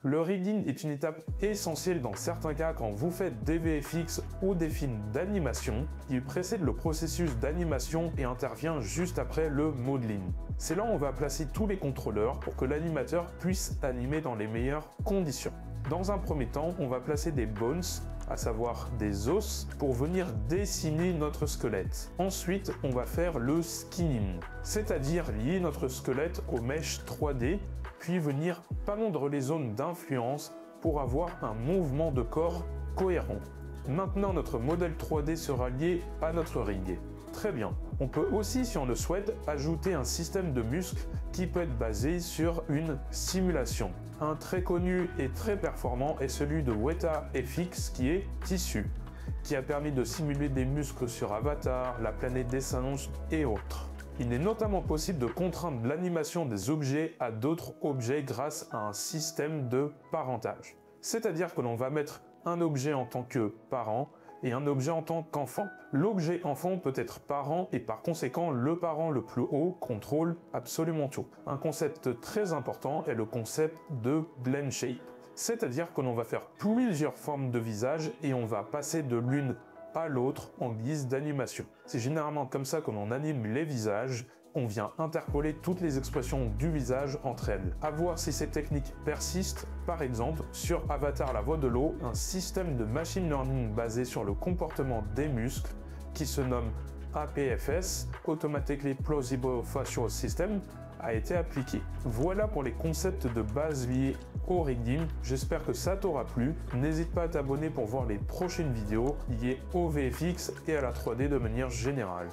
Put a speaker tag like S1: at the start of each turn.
S1: Le rigging est une étape essentielle dans certains cas quand vous faites des VFX ou des films d'animation. Il précède le processus d'animation et intervient juste après le modeling. C'est là où on va placer tous les contrôleurs pour que l'animateur puisse animer dans les meilleures conditions. Dans un premier temps, on va placer des bones, à savoir des os, pour venir dessiner notre squelette. Ensuite, on va faire le skinning, c'est-à-dire lier notre squelette aux mèches 3D, puis venir peindre les zones d'influence pour avoir un mouvement de corps cohérent. Maintenant, notre modèle 3D sera lié à notre rig. Très bien. On peut aussi, si on le souhaite, ajouter un système de muscles qui peut être basé sur une simulation. Un très connu et très performant est celui de Weta FX qui est Tissu, qui a permis de simuler des muscles sur Avatar, la planète des singes et autres. Il est notamment possible de contraindre l'animation des objets à d'autres objets grâce à un système de parentage. C'est-à-dire que l'on va mettre un objet en tant que parent et un objet en tant qu'enfant. L'objet enfant peut être parent et par conséquent le parent le plus haut contrôle absolument tout. Un concept très important est le concept de blend shape. C'est-à-dire que l'on va faire plusieurs formes de visage et on va passer de l'une à l'autre en guise d'animation. C'est généralement comme ça que l'on anime les visages. On vient interpoler toutes les expressions du visage entre elles. À voir si ces techniques persistent. Par exemple, sur Avatar la voix de l'eau, un système de machine learning basé sur le comportement des muscles qui se nomme APFS, Automatically Plausible Facial System, a été appliqué. Voilà pour les concepts de base liés au rigging. J'espère que ça t'aura plu. N'hésite pas à t'abonner pour voir les prochaines vidéos liées au VFX et à la 3D de manière générale.